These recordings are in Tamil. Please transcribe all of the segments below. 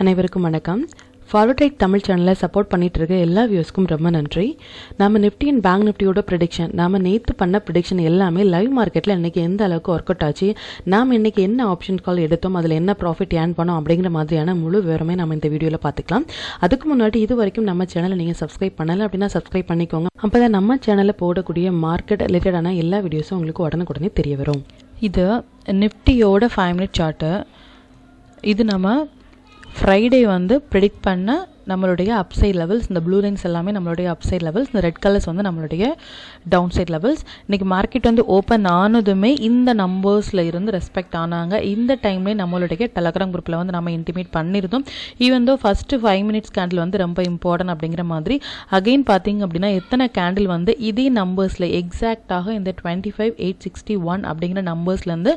அனைவருக்கும் வணக்கம். ஃபார்வர்ட் ரைட் தமிழ் சேனலை சப்போர்ட் பண்ணிட்டு இருக்க எல்லா வியூஸ்க்கும் ரொம்ப நன்றி. நம்ம நிஃப்டி அண்ட் பேங்க் நிஃப்டியோட ப்ரெடிக்ஷன், நாம நேற்று பண்ண ப்ரெடிக்ஷன் எல்லாமே லைவ் மார்க்கெட்டில் இன்றைக்கி எந்த அளவுக்கு ஒர்க் அவுட் ஆச்சு, நாம் இன்றைக்கி என்ன ஆப்ஷன் கால் எடுத்தோம், அதில் என்ன ப்ராஃபிட் ஏர்ன் பண்ணோம் அப்படிங்கிற மாதிரியான முழு விவரமே நம்ம இந்த வீடியோவில் பார்த்துக்கலாம். அதுக்கு முன்னாடி இது வரைக்கும் நம்ம சேனலை நீங்கள் சப்ஸ்கிரைப் பண்ணலை அப்படின்னா சப்ஸ்கிரைப் பண்ணிக்கோங்க. அப்போ தான் நம்ம சேனலில் போடக்கூடிய மார்க்கெட் ரிலேட்டடான எல்லா வீடியோஸும் உங்களுக்கு உடனுக்குடனே தெரிய வரும். இது நிஃப்டியோட 5 மினிட் சார்ட்டு. இது நம்ம ஃப்ரைடே ப்ரெடிக்ட் பண்ண நம்மளுடைய அப்சைட் லெவல்ஸ். இந்த ப்ளூ லைன்ஸ் எல்லாமே நம்மளுடைய அப்சைட் லெவல்ஸ், இந்த ரெட் கலர்ஸ் நம்மளுடைய டவுன் சைட் லெவல்ஸ். இன்றைக்கி மார்க்கெட் ஓப்பன் ஆனதுமே இந்த நம்பர்ஸில் இருந்து ரெஸ்பெக்ட் ஆனாங்க. இந்த டைம்லேயே நம்மளுடைய டெலகிராம் குரூப்பில் நம்ம இன்டிமேட் பண்ணியிருந்தோம். Even though first 5 minutes candle ரொம்ப இம்பார்ட்டன்ட் அப்படிங்கிற மாதிரி. அகெயின் பார்த்தீங்க அப்படின்னா எத்தனை கேண்டில் இதே நம்பர்ஸில் எக்ஸாக்டாக இந்த 25,861 அப்படிங்கிற நம்பர்ஸ்லேருந்து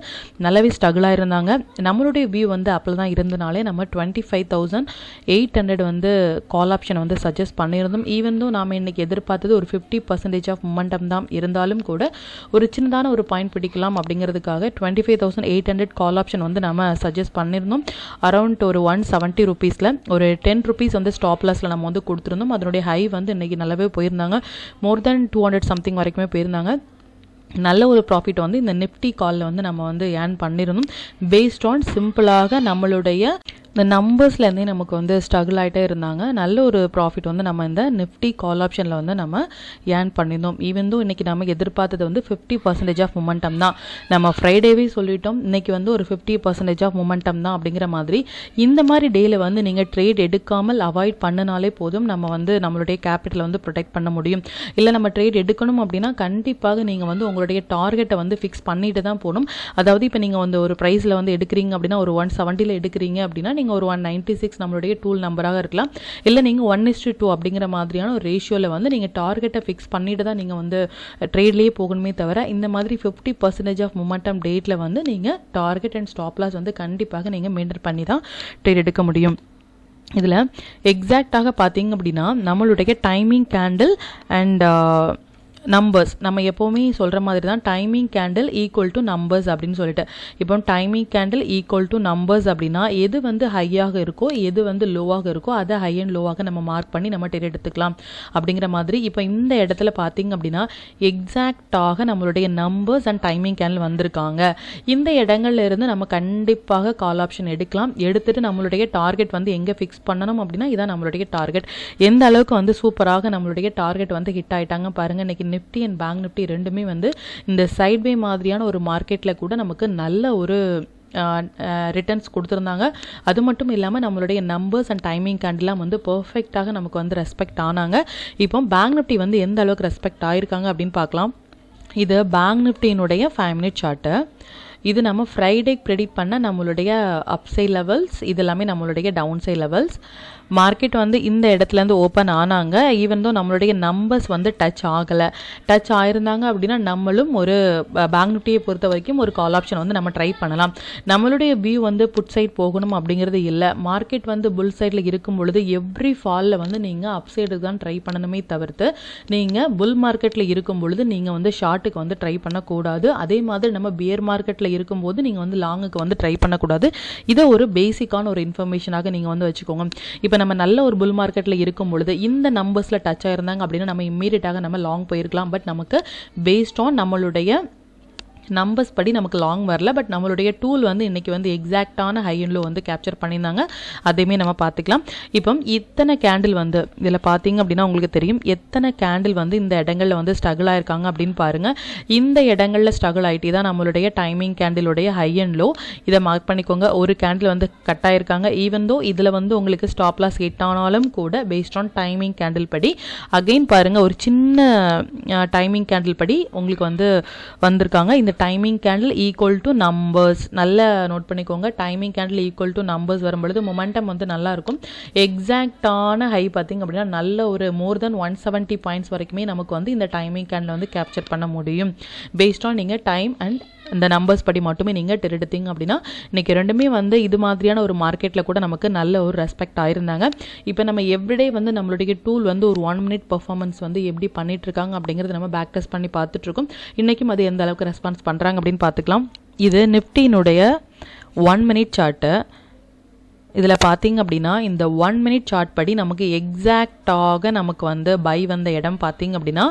நல்லாவே ஸ்ட்ரகிள் ஆயிருந்தாங்க. நம்மளுடைய வியூ அப்போ தான் இருந்தனாலே நம்ம 25,800 கால் ஆப்ஷன் சஜஸ்ட் பண்ணியிருந்தோம். ஈவன் தோ நாம் இன்றைக்கி எதிர்பார்த்தது ஒரு 50% ஆஃப் மொமெண்டம் தான் இருந்தாலும் கூட ஒரு சின்னதான ஒரு பாயிண்ட் பிடிக்கலாம் அப்படிங்கிறதுக்காக 25,800 கால் ஆப்ஷன் நம்ம சஜஸ்ட் பண்ணியிருந்தோம். அரௌண்ட் ஒரு 170 ருபீஸில் ஒரு 10 ருபீஸ் ஸ்டாப் லாஸில் நம்ம கொடுத்துருந்தோம். அதனுடைய ஹை இன்றைக்கி நல்லாவே போயிருந்தாங்க. மோர் தென் 200 சம்திங் வரைக்குமே போயிருந்தாங்க. நல்ல ஒரு ப்ராஃபிட் இந்த நிஃப்டி காலில் நம்ம ஏர்ன் பண்ணியிருந்தோம். பேஸ்ட் ஆன் சிம்பிளாக நம்மளுடைய இந்த நம்பர்ஸ்லேருந்தே நமக்கு ஸ்ட்ரகிள் ஆகிட்டே இருந்தாங்க. நல்ல ஒரு ப்ராஃபிட் நம்ம இந்த நிஃப்டி கால் ஆப்ஷனில் நம்ம ஏர்ன் பண்ணியிருந்தோம். ஈவன் தோ இன்றைக்கி நம்ம எதிர்பார்த்தது 50% ஆஃப் மொமெண்டம் தான். நம்ம ஃப்ரைடேவே சொல்லிட்டோம் இன்றைக்கி ஒரு 50% ஆஃப் மொமெண்டம் தான் அப்படிங்கிற மாதிரி. இந்த மாதிரி டேயில் நீங்கள் ட்ரேட் எடுக்காமல் அவாய்ட் பண்ணினாலே போதும். நம்ம நம்மளுடைய கேபிட்டலை ப்ரொடெக்ட் பண்ண முடியும். இல்லை நம்ம ட்ரேட் எடுக்கணும் அப்படின்னா கண்டிப்பாக நீங்கள் உங்களுடைய டார்கெட்டை ஃபிக்ஸ் பண்ணிட்டு தான் போகணும். அதாவது இப்போ நீங்கள் ஒரு ப்ரைஸில் எடுக்கிறீங்க அப்படின்னா ஒரு 170 எடுக்கிறீங்க அப்படின்னா நீங்கள் ஒரு 196 நம்மளுடைய டூல் நம்பராக இருக்கலாம். இல்லை நீங்கள் 1:2 அப்படிங்கிற மாதிரியான ஒரு ரேஷியோவில் நீங்கள் டார்கெட்டை ஃபிக்ஸ் பண்ணிட்டு தான் நீங்கள் ட்ரேட்லேயே போகணுமே தவிர இந்த மாதிரி 50% ஆஃப் மொமெண்டம் டேட்டில் நீங்கள் டார்கெட் அண்ட் ஸ்டாப் லாஸ் கண்டிப்பாக நீங்கள் மெயின்டைன் பண்ணி தான் ட்ரேட் எடுக்க முடியும். இதில் எக்ஸாக்டாக பார்த்தீங்க அப்படின்னா நம்மளுடைய டைமிங் கேண்டில் அண்ட் நம்பர்ஸ் நம்ம எப்போவுமே சொல்கிற மாதிரி தான் timing candle equal to numbers அப்படின்னு சொல்லிட்டு. இப்போ timing candle equal to numbers அப்படின்னா எது ஹையாக இருக்கோ எது லோவாக இருக்கோ அதை ஹை அண்ட் லோவாக நம்ம மார்க் பண்ணி நம்ம ட்ரேட் எடுத்துக்கலாம் அப்படிங்கிற மாதிரி. இப்போ இந்த இடத்துல பார்த்தீங்க அப்படின்னா எக்ஸாக்டாக நம்மளுடைய நம்பர்ஸ் அண்ட் டைமிங் கேண்டில் வந்திருக்காங்க. இந்த இடங்கள்ல இருந்து நம்ம கண்டிப்பாக கால் ஆப்ஷன் எடுக்கலாம். எடுத்துட்டு நம்மளுடைய டார்கெட் எங்கே ஃபிக்ஸ் பண்ணணும் அப்படின்னா இதான் நம்மளுடைய டார்கெட். எந்த அளவுக்கு சூப்பராக நம்மளுடைய டார்கெட் ஹிட் ஆயிட்டாங்க பாருங்க. இன்னைக்கு நிஃப்டி அண்ட் பேங்க் நிஃப்டி ரெண்டுமே இந்த சைட்வே மாதிரியான ஒரு மார்க்கெட்டில் கூட நமக்கு நல்ல ஒரு ரிட்டர்ன்ஸ் கொடுத்துருந்தாங்க. அது மட்டும் இல்லாமல் நம்மளுடைய நம்பர்ஸ் அண்ட் டைமிங் கேண்டெலாம் பர்ஃபெக்டாக நமக்கு ரெஸ்பெக்ட் ஆனாங்க. இப்போ பேங்க் நிஃப்டி எந்த அளவுக்கு ரெஸ்பெக்ட் ஆகிருக்காங்க அப்படின்னு பார்க்கலாம். இது பேங்க் நிஃப்டியினுடைய 5 மினிட் சார்ட்டு. இது நம்ம ஃப்ரைடே ப்ரெடிக்ட் பண்ண நம்மளுடைய அப்சைட் லெவல்ஸ், இது எல்லாமே நம்மளுடைய டவுன் சைட் லெவல்ஸ். மார்க்கெட் இந்த இடத்துலேருந்து ஓப்பன் ஆனாங்க. ஈவன் தோ நம்மளுடைய நம்பர்ஸ் டச் ஆகலை. டச் ஆயிருந்தாங்க அப்படின்னா நம்மளும் ஒரு பேங்க் நிஃப்டியை பொறுத்த வரைக்கும் ஒரு கால் ஆப்ஷன் நம்ம ட்ரை பண்ணலாம். நம்மளுடைய வியூ புட் சைட் போகணும் அப்படிங்கிறது இல்லை. மார்க்கெட் புல் சைடில் இருக்கும் பொழுது எவ்ரி ஃபாலில் நீங்கள் அப் சைடு தான் ட்ரை பண்ணணுமே தவிர்த்து நீங்கள் புல் மார்க்கெட்டில் இருக்கும் பொழுது நீங்கள் ஷார்ட்டுக்கு ட்ரை பண்ணக்கூடாது. அதே மாதிரி நம்ம பியர் மார்க்கெட்டில் இருக்கும்போது நீங்கள் லாங்குக்கு ட்ரை பண்ணக்கூடாது. இதை ஒரு பேசிக்கான ஒரு இன்ஃபர்மேஷனாக நீங்கள் வச்சுக்கோங்க. இப்போ நம்ம நல்ல ஒரு புல் மார்க்கெட்டில் இருக்கும் பொழுது இந்த நம்பர்ஸில் டச் ஆயிருந்தாங்க அப்படின்னா நம்ம இம்மீடியட்டாக நம்ம லாங் போயிருக்கலாம். பட் நமக்கு பேஸ்ட் ஆன் நம்மளுடைய நம்பர்ஸ் படி நமக்கு லாங் வரல. பட் நம்மளுடைய டூல் இன்றைக்கி எக்ஸாக்டான ஹை அண்ட் லோ கேப்சர் பண்ணியிருந்தாங்க. அதையுமே நம்ம பார்த்துக்கலாம். இப்போ இத்தனை கேண்டில் இதில் பார்த்தீங்க அப்படின்னா உங்களுக்கு தெரியும் எத்தனை கேண்டில் இந்த இடங்களில் ஸ்ட்ரகிள் ஆயிருக்காங்க அப்படின்னு பாருங்கள். இந்த இடங்களில் ஸ்ட்ரகிள் ஆகிட்டு தான் நம்மளுடைய டைமிங் கேண்டிலுடைய ஹை அண்ட் லோ. இதை மார்க் பண்ணிக்கோங்க. ஒரு கேண்டில் கட் ஆயிருக்காங்க. ஈவன் தோ இதில் உங்களுக்கு ஸ்டாப் லாஸ் ஹிட் ஆனாலும் கூட பேஸ்ட் ஆன் டைமிங் கேண்டில் படி அகெயின் பாருங்கள் ஒரு சின்ன டைமிங் கேண்டில் படி உங்களுக்கு வந்திருக்காங்க. இந்த timing candle equal to numbers நல்லா நோட் பண்ணிக்கோங்க. Timing candle equal to numbers வரும்பொழுது மொமெண்டம் நல்லா இருக்கும். எக்ஸாக்டான ஹை பார்த்திங்க அப்படின்னா நல்ல ஒரு மோர் தென் 170 பாயிண்ட்ஸ் வரைக்குமே நமக்கு இந்த டைமிங் கேண்டில் கேப்சர் பண்ண முடியும். பேஸ்ட் ஆன் நீங்கள் டைம் அண்ட் இந்த நம்பர்ஸ் படி மட்டுமே நீங்கள் ட்ரேட் எடுத்தீங்க அப்படின்னா இன்றைக்கி ரெண்டுமே இது மாதிரியான ஒரு மார்க்கெட்டில் கூட நமக்கு நல்ல ஒரு ரெஸ்பெக்ட் ஆயிருந்தாங்க. இப்போ நம்ம எவ்ரிடே நம்மளுடைய டூல் ஒரு 1 மினிட் பர்ஃபார்மன்ஸ் எப்படி பண்ணிட்டு இருக்காங்க அப்படிங்கிறது நம்ம பேக் டெஸ்ட் பண்ணி பார்த்துட்ருக்கோம். இன்றைக்கும் அது எந்த அளவுக்கு ரெஸ்பான்ஸ் பண்ணுறாங்க அப்படின்னு பார்த்துக்கலாம். இது நிஃப்டியினுடைய 1 மினிட் சார்ட்டு. இதில் பார்த்தீங்க அப்படின்னா இந்த 1 மினிட் சார்ட் படி நமக்கு எக்ஸாக்டாக நமக்கு வந்து பை வந்த இடம் பார்த்தீங்க அப்படின்னா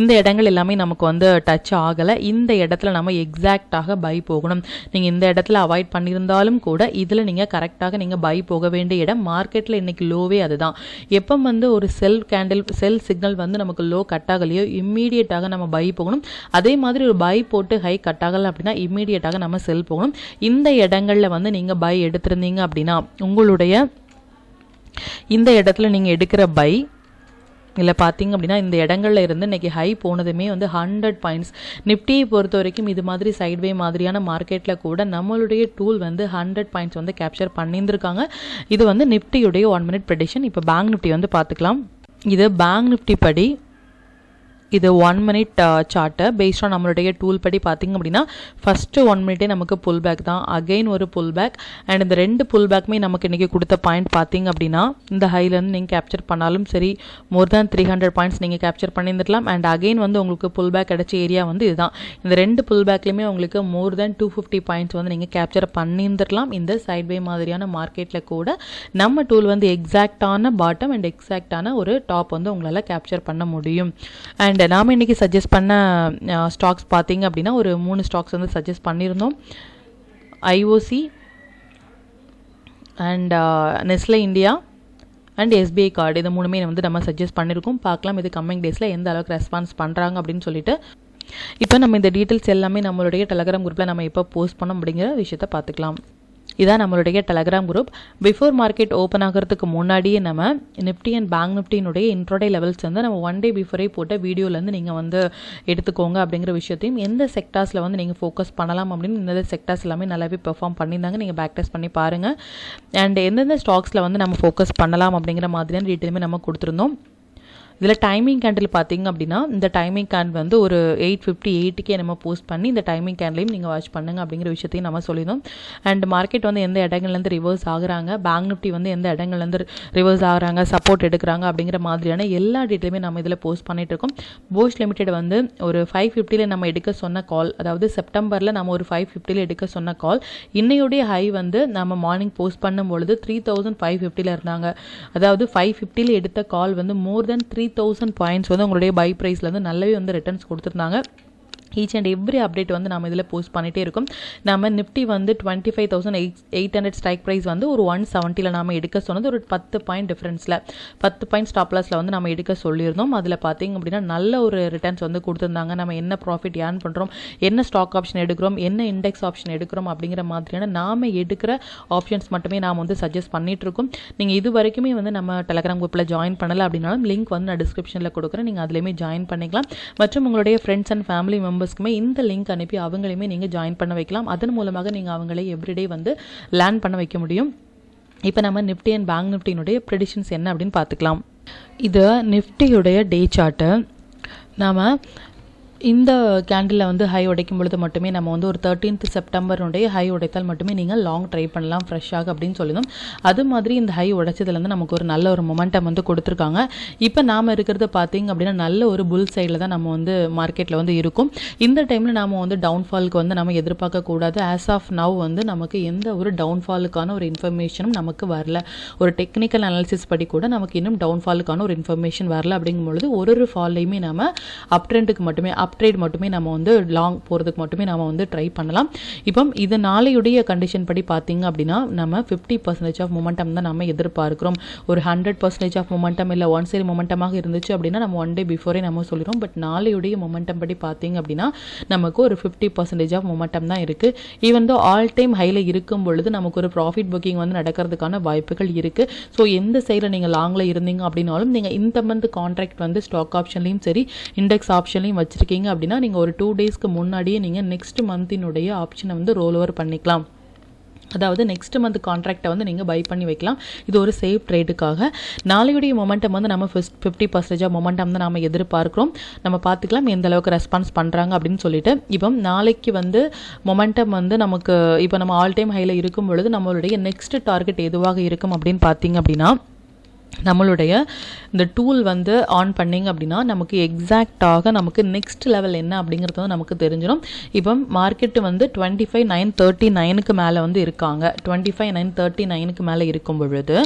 இந்த இடங்கள் எல்லாமே நமக்கு வந்து டச் ஆகலை. இந்த இடத்துல நம்ம எக்ஸாக்டாக பை போகணும். நீங்கள் இந்த இடத்துல அவாய்ட் பண்ணியிருந்தாலும் கூட இதில் நீங்கள் கரெக்டாக நீங்கள் பை போக வேண்டிய இடம். மார்க்கெட்டில் இன்றைக்கி லோவே அதுதான். எப்போ வந்து ஒரு செல் சிக்னல் வந்து நமக்கு லோ கட் ஆகலையோ இம்மீடியட்டாக நம்ம பை போகணும். அதே மாதிரி ஒரு பை போட்டு ஹை கட் ஆகலை அப்படின்னா இம்மீடியட்டாக நம்ம செல் போகணும். இந்த இடங்களில் வந்து நீங்கள் பை எடுத்திருந்தீங்க அப்படின்னா உங்களுடைய இந்த இடத்துல நீங்கள் எடுக்கிற பை இல்லை பார்த்தீங்க அப்படின்னா இந்த இடங்கள்ல இருந்து இன்றைக்கி ஹை போனதுமே வந்து 100 பாயிண்ட்ஸ். நிஃப்டியை பொறுத்த வரைக்கும் இது மாதிரி சைட்வே மாதிரியான மார்க்கெட்டில் கூட நம்மளுடைய டூல் வந்து 100 பாயிண்ட்ஸ் வந்து கேப்சர் பண்ணியிருந்திருக்காங்க. இது வந்து நிஃப்டியுடைய 1 மினிட் ப்ரெடிக்ஷன். இப்போ பேங்க் நிஃப்டி வந்து பார்த்துக்கலாம். இது பேங்க் நிஃப்டி படி இது 1 மினிட் சார்ட்டு பேஸ்ட் ஆன் நம்மளுடைய டூல் படி பார்த்திங்க அப்படின்னா ஃபஸ்ட்டு 1 மினிட்டே நமக்கு புல் பேக் தான். அகெயின் ஒரு புல் பேக் அண்ட் இந்த 2 புல் பேக்குமே நமக்கு இன்றைக்கி கொடுத்த பாயிண்ட் பார்த்திங்க அப்படின்னா இந்த ஹைலேருந்து நீங்கள் கேப்சர் பண்ணாலும் சரி மோர் தேன் 300 பாயிண்ட்ஸ் நீங்கள் கேப்சர் பண்ணியிருந்துக்கலாம். அண்ட் அகெயின் வந்து உங்களுக்கு புல் பேக் கிடைச்ச ஏரியா வந்து இதுதான். இந்த 2 புல் பேக்லேயுமே உங்களுக்கு மோர் தேன் 250 பாயிண்ட்ஸ் வந்து நீங்கள் கேப்சர் பண்ணியிருந்துடலாம். இந்த சைட்வே மாதிரியான மார்க்கெட்டில் கூட நம்ம டூல் வந்து எக்ஸாக்டான பாட்டம் அண்ட் எக்ஸாக்டான ஒரு டாப் வந்து உங்களால் கேப்சர் பண்ண முடியும். அண்ட் நாம் இன்றைக்கி சஜஸ்ட் பண்ண ஸ்டாக்ஸ் பார்த்தீங்க அப்படின்னா ஒரு 3 ஸ்டாக்ஸ் வந்து சஜஸ்ட் பண்ணியிருந்தோம். IOC and Nestle India and SBI card இது 3மே வந்து நம்ம சஜஸ்ட் பண்ணியிருக்கோம். பார்க்கலாம் இது கம்மிங் டேஸில் எந்த அளவுக்கு ரெஸ்பான்ஸ் பண்ணுறாங்க அப்படின்னு சொல்லிட்டு. இப்போ நம்ம இந்த டீட்டெயில்ஸ் எல்லாமே நம்மளுடைய டெலகிராம் குரூப்பில் நம்ம எப்போ போஸ்ட் பண்ண அப்படிங்கிற விஷயத்தை பார்த்துக்கலாம். இதான் நம்மளுடைய Telegram group. Before market open ஆகிறதுக்கு முன்னாடியே நம்ம நிஃப்டி அண்ட் பேங்க் நிஃப்டியினுடைய இன்ட்ரோடே லெவல்ஸ் வந்து நம்ம 1 டே பிஃபோரே போட்ட வீடியோலேருந்து நீங்கள் வந்து எடுத்துக்கோங்க அப்படிங்கிற விஷயத்தையும் எந்த செக்டார்ஸில் வந்து நீங்கள் ஃபோக்கஸ் பண்ணலாம் அப்படின்னு இந்த செக்டார்ஸ் எல்லாமே நல்லாவே பெர்ஃபார்ம் பண்ணியிருந்தாங்க. நீங்கள் பேக் டெஸ்ட் பண்ணி பாருங்கள். அண்ட் எந்தெந்த ஸ்டாக்ஸில் வந்து நம்ம ஃபோக்கஸ் பண்ணலாம் அப்படிங்கிற மாதிரியான டீட்டெயிலுமே நம்ம கொடுத்துருந்தோம். இதில் டைமிங் கேண்டில் பார்த்தீங்க அப்படின்னா இந்த டைமிங் கேண்ட் வந்து ஒரு 8:58க்கே நம்ம போஸ்ட் பண்ணி இந்த டைமிங் கேண்ட்லையும் நீங்கள் வாட்ச் பண்ணுங்கள் அப்படிங்கிற விஷயத்தையும் நம்ம சொல்லியிருந்தோம். அண்ட் மார்க்கெட் வந்து எந்த இடங்கள்லேருந்து ரிவர்ஸ் ஆகுறாங்க, பேங்க் நிஃப்டி வந்து எந்த இடங்கள்லேருந்து ரிவர்ஸ் ஆகுறாங்க, சப்போர்ட் எடுக்கிறாங்க அப்படிங்கிற மாதிரியான எல்லா டீட்டெயிலுமே நம்ம இதில் போஸ்ட் பண்ணிட்டு இருக்கோம். போஷ் லிமிடெட் வந்து ஒரு 550 நம்ம எடுக்க சொன்ன கால், அதாவது செப்டம்பரில் நம்ம ஒரு 550 எடுக்க சொன்ன கால், இன்னையுடைய ஹை வந்து நம்ம மார்னிங் போஸ்ட் பண்ணும்பொழுது 3550 இருந்தாங்க. அதாவது 550 எடுத்த கால் வந்து மோர் தென் 3000 பாயிண்ட்ஸ் வந்து உங்களுடைய பை ப்ரைஸில் வந்து நல்லாவே வந்து ரிட்டர்ன்ஸ் கொடுத்துருந்தாங்க. ஈச் அண்ட் எவ்ரி அப்டேட் வந்து நம்ம இதில் போஸ்ட் பண்ணிகிட்டே இருக்கோம். நம்ம நிஃப்டி வந்து 25,800 ஸ்ட்ரைக் ப்ரைஸ் வந்து ஒரு 170 நாம் எடுக்க சொன்னது ஒரு 10 பாயிண்ட் டிஃப்ரென்ஸில் 10 பாயிண்ட் ஸ்டாப் லாஸில் வந்து நம்ம எடுக்க சொல்லியிருந்தோம். அதில் பார்த்திங்க அப்படின்னா நல்ல ஒரு ரிட்டர்ன்ஸ் வந்து கொடுத்துருந்தாங்க. நம்ம என்ன ப்ராஃபிட் ஏர்ன் பண்ணுறோம், என்ன ஸ்டாக் ஆப்ஷன் எடுக்கிறோம், என்ன இண்டெக்ஸ் ஆப்ஷன் எடுக்கிறோம் அப்படிங்கிற மாதிரியான நாம் எடுக்கிற ஆப்ஷன்ஸ் மட்டுமே நாம் வந்து சஜஸ்ட் பண்ணிகிட்ருக்கோம். நீங்கள் இது வரைக்குமே வந்து நம்ம டெலகிராம் குரூப்பில் ஜாயின் பண்ணலை அப்படின்னாலும் லிங்க் வந்து நான் டிஸ்கிரிப்ஷனில் கொடுக்குறேன். நீங்கள் அதுலேயுமே ஜாயின் பண்ணிக்கலாம். மற்றும் உங்களுடைய ஃப்ரெண்ட்ஸ் அண்ட் ஃபேமிலி மெம்பர்ஸ்க்குமே இந்த லிங்க் அனுப்பி அவங்களையுமே நீங்கள் ஜாயின் பண்ண வைக்கலாம். அதன் மூலமாக நீங்கள் அவங்களை எவ்ரிடே வந்து லேர்ன் பண்ண வைக்க முடியும். இப்போ நம்ம நிஃப்டி அண்ட் பேங்க் நிஃப்டியினுடைய ப்ரெடிக்ஷன்ஸ் என்ன அப்படின்னு பார்த்துக்கலாம். இது நிஃப்டியுடைய டே சார்ட்டு. நாம் இந்த கேண்டில் வந்து ஹை உடைக்கும் பொழுது மட்டுமே நம்ம வந்து ஒரு 13th செப்டம்பருடைய ஹை உடைத்தால் மட்டுமே நீங்கள் லாங் ட்ரை பண்ணலாம் ஃப்ரெஷ்ஷாக அப்படின்னு சொல்லியிருந்தோம். அது மாதிரி இந்த ஹை உடைச்சதுலேருந்து நமக்கு ஒரு நல்ல ஒரு மொமெண்டம் வந்து கொடுத்துருக்காங்க. இப்போ நாம் இருக்கிறத பார்த்தீங்க அப்படின்னா நல்ல ஒரு புல் சைடில் தான் நம்ம வந்து மார்க்கெட்டில் வந்து இருக்கும். இந்த டைமில் நாம் வந்து டவுன்ஃபாலுக்கு வந்து நம்ம எதிர்பார்க்கக்கூடாது. ஆஸ் ஆஃப் நவ் வந்து நமக்கு எந்த ஒரு டவுன்ஃபாலுக்கான ஒரு இன்ஃபர்மேஷனும் நமக்கு வரல. ஒரு டெக்னிக்கல் அனாலிசிஸ் படி கூட நமக்கு இன்னும் டவுன்ஃபாலுக்கான ஒரு இன்ஃபர்மேஷன் வரல. அப்படிங்கும்பொழுது ஒரு ஃபால்லையுமே நம்ம அப் ட்ரெண்டுக்கு மட்டுமே ட்ரேட் மட்டுமே நம்ம வந்து லாங் போகிறதுக்கு மட்டுமே நம்ம வந்து ட்ரை பண்ணலாம். இப்போ இது நாளையுடைய கண்டிஷன் படி பார்த்தீங்க அப்படின்னா நம்ம 50% ஆஃப் மொமெண்டம் தான் நம்ம எதிர்பார்க்கிறோம். ஒரு 100% ஆஃப் மொமெண்டம் இல்லை ஒன் சைடு மொமெண்டமாக இருந்துச்சு அப்படின்னா நம்ம 1 டே பிஃபோரே நம்ம சொல்லிடுறோம். பட் நாளையுடைய மொமெண்டம் படி பார்த்தீங்க அப்படின்னா நமக்கு ஒரு 50% ஆஃப் மொமெண்டம் தான் இருக்குது. ஈவன் தோ ஆல் டைம் ஹையில் இருக்கும் பொழுது நமக்கு ஒரு ப்ராஃபிட் புக்கிங் வந்து நடக்கிறதுக்கான வாய்ப்புகள் இருக்குது. ஸோ எந்த சைடில் நீங்கள் லாங்கில் இருந்தீங்க அப்படின்னாலும் நீங்கள் இந்த மந்த் கான்ட்ராக்ட் வந்து ஸ்டாக் ஆப்ஷன்லையும் சரி இண்டெக்ஸ் ஆப்ஷன்லையும் வச்சுருக்கீங்க அப்படின்னா நீங்கள் ஒரு 2 டேஸ்க்கு முன்னாடியே நீங்கள் நெக்ஸ்ட் மந்தினுடைய ஆப்ஷனை வந்து ரோல் ஓவர் பண்ணிக்கலாம். அதாவது நெக்ஸ்ட் மந்த் கான்ட்ராக்டை வந்து நீங்கள் பை பண்ணி வைக்கலாம். இது ஒரு சேஃப் ட்ரேடுக்காக. நாளையுடைய மொமெண்டம் வந்து நம்ம 50% மொமெண்டம் தான் நம்ம எதிர்பார்க்குறோம். நம்ம பார்த்துக்கலாம் எந்த அளவுக்கு ரெஸ்பான்ஸ் பண்ணுறாங்க அப்படின்னு சொல்லிட்டு. இப்போ நாளைக்கு வந்து மொமெண்டம் வந்து நமக்கு இப்போ நம்ம ஆல் டைம் ஹையில் இருக்கும் பொழுது நம்மளுடைய நெக்ஸ்ட் டார்கெட் எதுவாக இருக்கும் அப்படின்னு பார்த்தீங்க அப்படின்னா நம்மளுடைய இந்த டூல் வந்து ஆன் பண்ணிங்க அப்படின்னா நமக்கு எக்ஸாக்டாக நமக்கு நெக்ஸ்ட் லெவல் என்ன அப்படிங்கிறது வந்து நமக்கு தெரிஞ்சிடும். இப்போ மார்க்கெட்டு வந்து 25,939க்கு மேலே வந்து இருக்காங்க. 25,939க்கு மேலே இருக்கும் பொழுது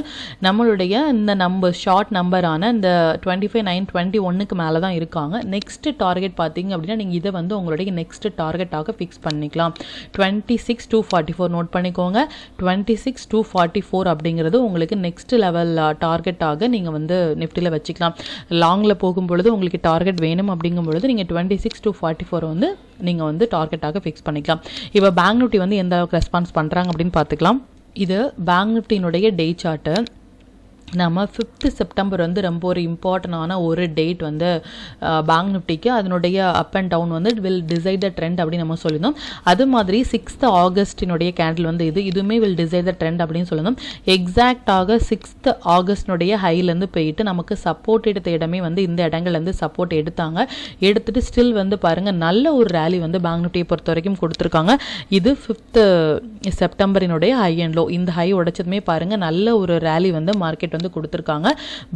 நம்மளுடைய இந்த நம்பர் ஷார்ட் நம்பரான இந்த 25,921க்கு மேலே தான் இருக்காங்க. நெக்ஸ்ட் டார்கெட் பார்த்தீங்க அப்படின்னா நீங்கள் இதை வந்து உங்களுடைய நெக்ஸ்ட் டார்கெட்டாக ஃபிக்ஸ் பண்ணிக்கலாம். 26,244 நோட் பண்ணிக்கோங்க. 26,244 அப்படிங்கிறது உங்களுக்கு நெக்ஸ்ட் லெவல் டார்கெட் நீங்கள் வந்து நிஃப்டியில் வச்சுக்கலாம். லாங்கில் போகும் பொழுது உங்களுக்கு டார்கெட் வேணும் அப்படிங்கும் பொழுது நீங்கள் 26,244 வந்து நீங்கள் வந்து டார்கெட்டாக ஃபிக்ஸ் பண்ணிக்கலாம். இப்போ பேங்க் நிஃப்டி வந்து எந்த அளவுக்கு ரெஸ்பான்ஸ் பண்ணுறாங்க அப்படின்னு பார்த்துக்கலாம். இது பேங்க் நிஃப்டியினுடைய டே சார்ட்டு. நம்ம 5th செப்டம்பர் வந்து ரொம்ப ஒரு இம்பார்ட்டண்டான ஒரு டேட் வந்து பேங்க் நிஃப்டிக்கு. அதனுடைய அப் அண்ட் டவுன் வந்து வில் டிசைட் த ட்ரெண்ட் அப்படின்னு நம்ம சொல்லியிருந்தோம். அது மாதிரி 6th ஆகஸ்டினுடைய கேண்டில் வந்து இதுவுமே வில் டிசைட் த ட்ரெண்ட் அப்படின்னு சொல்லியிருந்தோம். எக்ஸாக்டாக 6th ஆகஸ்டினுடைய ஹைலேருந்து போயிட்டு நமக்கு சப்போர்ட் எடுத்த இடமே வந்து இந்த இடங்கள்லேருந்து சப்போர்ட் எடுத்துட்டு ஸ்டில் வந்து பாருங்கள் நல்ல ஒரு ரேலி வந்து பேங்க் நிஃப்டியை பொறுத்த வரைக்கும் கொடுத்துருக்காங்க. இது 5th செப்டம்பரினுடைய ஹை அண்ட் லோ. இந்த ஹை உடைச்சதுமே பாருங்கள் நல்ல ஒரு ரேலி வந்து மார்க்கெட் வந்து கொடுத்துருக்காங்க.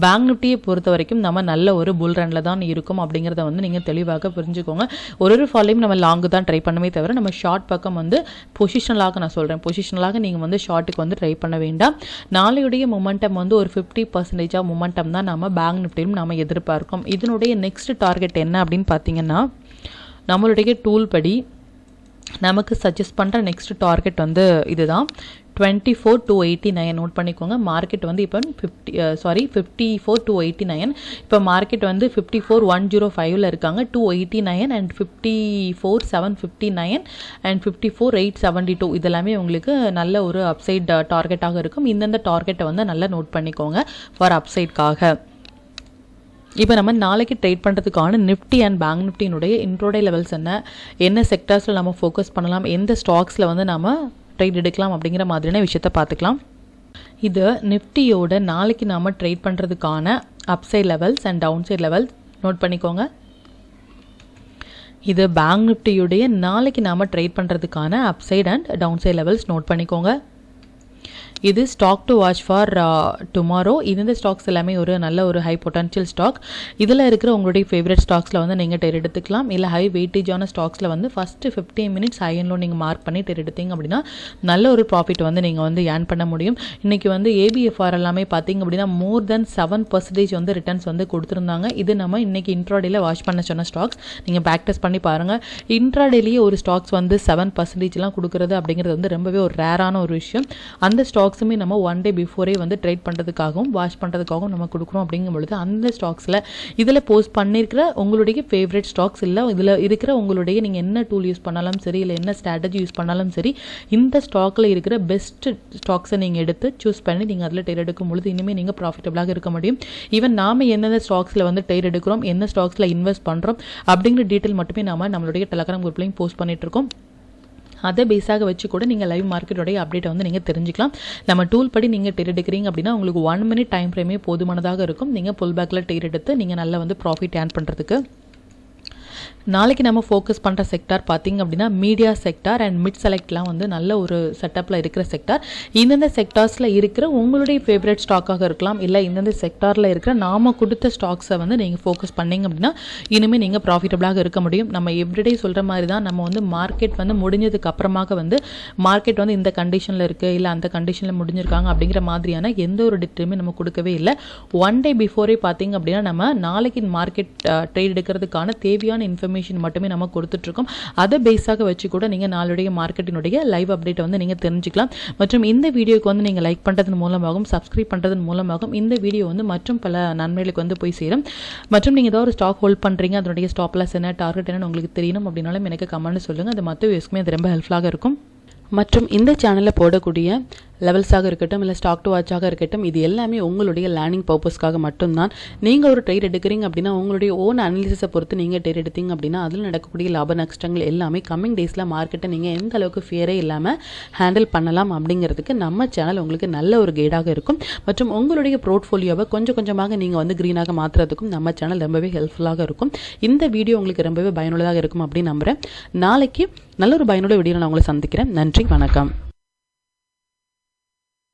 பேங்க் நிஃப்டியை பொறுத்த வரைக்கும் நம்ம நல்ல ஒரு புல் ரன்ல தான் இருக்கும் அப்படிங்கிறத வந்து நீங்கள் தெளிவாக புரிஞ்சுக்கோங்க. ஒரு ஃபாலையும் நம்ம லாங்கு தான் ட்ரை பண்ணவே தவிர நம்ம ஷார்ட் பக்கம் வந்து பொசிஷனலாக நான் சொல்கிறேன், பொசிஷனலாக நீங்கள் வந்து ஷார்ட்டுக்கு வந்து ட்ரை பண்ண வேண்டாம். நாளையுடைய மொமெண்டம் வந்து ஒரு 50% மொமெண்டம் தான் நம்ம பேங்க் நிஃப்டியும் நம்ம எதிர்பார்க்கும். இதனுடைய நெக்ஸ்ட் டார்கெட் என்ன அப்படின்னு பார்த்தீங்கன்னா நம்மளுடைய டூல் படி நமக்கு சஜஸ்ட் பண்ணுற நெக்ஸ்ட் டார்கெட் வந்து இதுதான் 24,289 நோட் பண்ணிக்கோங்க. மார்க்கெட் வந்து இப்போ 54,289. இப்போ மார்க்கெட் வந்து 54,105ல் இருக்காங்க. 289 அண்ட் 54,759 அண்ட் 54,872 இதெல்லாமே உங்களுக்கு நல்ல ஒரு அப்சைட் டார்கெட்டாக இருக்கும். இந்தந்த டார்கெட்டை வந்து நல்லா நோட் பண்ணிக்கோங்க ஃபார் அப்சைட்காக. இப்போ நம்ம நாளைக்கு ட்ரேட் பண்ணுறதுக்கான நிஃப்டி அண்ட் பேங்க் நிஃப்டியினுடைய இன்ட்ரோடே லெவல்ஸ் என்ன செக்டர்ஸில் நம்ம ஃபோக்கஸ் பண்ணலாம், எந்த ஸ்டாக்ஸில் வந்து நம்ம ட்ரேட் எடுக்கலாம் அப்படிங்கிற மாதிரியான விஷயத்தை பார்த்துக்கலாம். இது நிஃப்டியோட நாளைக்கு நாம் ட்ரேட் பண்ணுறதுக்கான upside levels and downside levels note பண்ணிக்கோங்க. இது பேங்க் நிஃப்டியுடைய நாளைக்கு நாம் ட்ரேட் பண்ணுறதுக்கான upside and downside levels note பண்ணிக்கோங்க. இது stock to watch for tomorrow. இந்த ஸ்டாக்ஸ் எல்லாமே ஒரு நல்ல ஒரு ஹை பொட்டன்ஷியல் ஸ்டாக். இதில் இருக்கிற உங்களுடைய ஃபேவரட் ஸ்டாக்ஸில் வந்து நீங்கள் டெர் எடுத்துக்கலாம். இல்லை ஹை வெயிட்டேஜான ஸ்டாக்ஸில் வந்து first 15 minutes high and low நீங்கள் மார்க் பண்ணி டெர் எடுத்தீங்க அப்படின்னா நல்ல ஒரு ப்ராஃபிட் வந்து நீங்கள் வந்து ஏர்ன் பண்ண முடியும். இன்றைக்கி வந்து ஏபிஎஃப்ஆர் எல்லாமே பார்த்தீங்க அப்படின்னா more than 7% வந்து ரிட்டர்ன்ஸ் வந்து கொடுத்துருந்தாங்க. இது நம்ம இன்றைக்கி இன்ட்ராடேயில் வாட்ச் பண்ண சொன்ன ஸ்டாக்ஸ். நீங்கள் பேக் டெஸ்ட் பண்ணி பாருங்கள். இன்ட்ராடேலேயே ஒரு ஸ்டாக்ஸ் வந்து 7% கொடுக்குறது அப்படிங்கிறது வந்து ரொம்பவே ஒரு ரேரான ஒரு விஷயம். அந்த ஸ்டாக்ஸுமே நம்ம ஒன் டே பிஃபோரே வந்து ட்ரேட் பண்ணுறதுக்காகவும் வாட்ச் பண்ணுறதுக்காகவும் நம்ம கொடுக்குறோம். அப்படிங்கும் பொழுது அந்த ஸ்டாக்ஸில் இதில் போஸ்ட் பண்ணியிருக்கிற உங்களுடைய ஃபேவரட் ஸ்டாக்ஸ் இல்லை இதில் இருக்கிற உங்களுடைய நீங்கள் என்ன டூல் யூஸ் பண்ணாலும் சரி, இல்லை என்ன ஸ்ட்ராட்டஜி யூஸ் பண்ணாலும் சரி, இந்த ஸ்டாக்கில் இருக்கிற பெஸ்ட் ஸ்டாக்ஸை நீங்கள் எடுத்து சூஸ் பண்ணி நீங்கள் அதில் ட்ரேட் எடுக்கும் பொழுது இனிமேல் நீங்கள் ப்ராஃபிட்டபிளாக இருக்க முடியும். ஈவன் நாம் எந்தெந்த ஸ்டாக்ஸில் வந்து ட்ரேட் எடுக்கிறோம், என்ன ஸ்டாக்ஸில் இன்வெஸ்ட் பண்ணுறோம் அப்படிங்கிற டீட்டெயில் மட்டுமே நம்மளுடைய டெலகிராம் குரூப்லையும் போஸ்ட் பண்ணிகிட்ருக்கோம். அதை பேஸாக வச்சு கூட நீங்கள் லைவ் மார்க்கெட்டோடைய அப்டேட்டை வந்து நீங்கள் தெரிஞ்சுக்கலாம். நம்ம டூல் படி நீங்கள் டேர் எடுக்கிறீங்க அப்படின்னா உங்களுக்கு 1 minute டைம் ஃப்ரேமே போதுமானதாக இருக்கும். நீங்கள் புல் பேக்கில் டேர் எடுத்து நீங்கள் நல்லா வந்து ப்ராஃபிட் ஏர்ன் பண்ணுறதுக்கு. நாளைக்கு நம்ம ஃபோக்கஸ் பண்ணுற செக்டார் பார்த்திங்க அப்படின்னா மீடியா செக்டார் அண்ட் மிட் செலக்ட்லாம் வந்து நல்ல ஒரு செட்டப்பில் இருக்கிற செக்டார். இந்தந்த செக்டார்ஸில் இருக்கிற உங்களுடைய ஃபேவரட் ஸ்டாக்காக இருக்கலாம், இல்லை இந்தந்த செக்டாரில் இருக்கிற நாம் கொடுத்த ஸ்டாக்ஸை வந்து நீங்கள் ஃபோக்கஸ் பண்ணிங்க அப்படின்னா இனிமேல் நீங்கள் ப்ராஃபிட்டபிளாக இருக்க முடியும். நம்ம எவ்ரிடே சொல்கிற மாதிரி தான் நம்ம வந்து மார்க்கெட் வந்து முடிஞ்சதுக்கு அப்புறமாக வந்து மார்க்கெட் வந்து இந்த கண்டிஷனில் இருக்குது, இல்லை அந்த கண்டிஷனில் முடிஞ்சிருக்காங்க அப்படிங்கிற மாதிரியான எந்த ஒரு டிட்டருமே நம்ம கொடுக்கவே இல்லை. ஒன் டே பிஃபோரே பார்த்திங்க அப்படின்னா நம்ம நாளைக்கு மார்க்கெட் ட்ரேட் எடுக்கிறதுக்கான தேவையான இன்ஃபர்மேஷன் மட்டுமே நம்ம கொடுத்துட்ருக்கோம். அதை பேஸாக வச்சு கூட நீங்கள் நாளுடைய மார்க்கெட்டினுடைய லைவ் அப்டேட்டை வந்து நீங்கள் தெரிஞ்சுக்கலாம். மற்றும் இந்த வீடியோக்கு வந்து நீங்கள் லைக் பண்ணுறதன் மூலமாகவும் சப்ஸ்கிரைப் பண்ணுறதன் மூலமாகவும் இந்த வீடியோ வந்து மற்றும் பல நன்மைகளுக்கு வந்து போய் சேரும். மற்றும் நீங்கள் ஏதாவது ஒரு ஸ்டாக் ஹோல்ட் பண்ணுறீங்க, அதனுடைய ஸ்டாப் லாஸ் என்ன, டார்கெட் என்னன்னு உங்களுக்கு தெரியணும் அப்படின்னாலும் எனக்கு கமெண்ட் சொல்லுங்கள். அது மற்ற வியூஸ்க்குமே அது ரொம்ப ஹெல்ப்ஃபுல்லாக இருக்கும். மற்றும் இந்த சேனலில் போடக்கூடிய லெவல்ஸாக இருக்கட்டும், இல்லை ஸ்டாக் டு வாட்சாக இருக்கட்டும், இது எல்லாமே உங்களுடைய லேர்னிங் பர்பஸ்க்காக மட்டும்தான். நீங்கள் ஒரு ட்ரேட் எடுக்கிறீங்க அப்படின்னா உங்களுடைய ஓன் அனாலிசிஸை பொறுத்து நீங்கள் ட்ரேட் எடுத்தீங்க அப்படின்னா அதில் நடக்கக்கூடிய லாப நஷ்டங்கள் எல்லாமே கம்மிங் டேஸில் மார்க்கெட்டை நீங்கள் எந்த அளவுக்கு ஃபியரே இல்லாமல் ஹேண்டில் பண்ணலாம் அப்படிங்கிறதுக்கு நம்ம சேனல் உங்களுக்கு நல்ல ஒரு கைடாக இருக்கும். மற்றும் உங்களுடைய போர்ட்ஃபோலியோவை கொஞ்சம் கொஞ்சமாக நீங்கள் வந்து க்ரீனாக மாற்றுறதுக்கும் நம்ம சேனல் ரொம்பவே ஹெல்ப்ஃபுல்லாக இருக்கும். இந்த வீடியோ உங்களுக்கு ரொம்பவே பயனுள்ளதாக இருக்கும் அப்படின்னு நம்புகிறேன். நாளைக்கு நல்ல ஒரு பயனுள்ள வீடியோவில் நான் உங்களை சந்திக்கிறேன். நன்றி, வணக்கம்.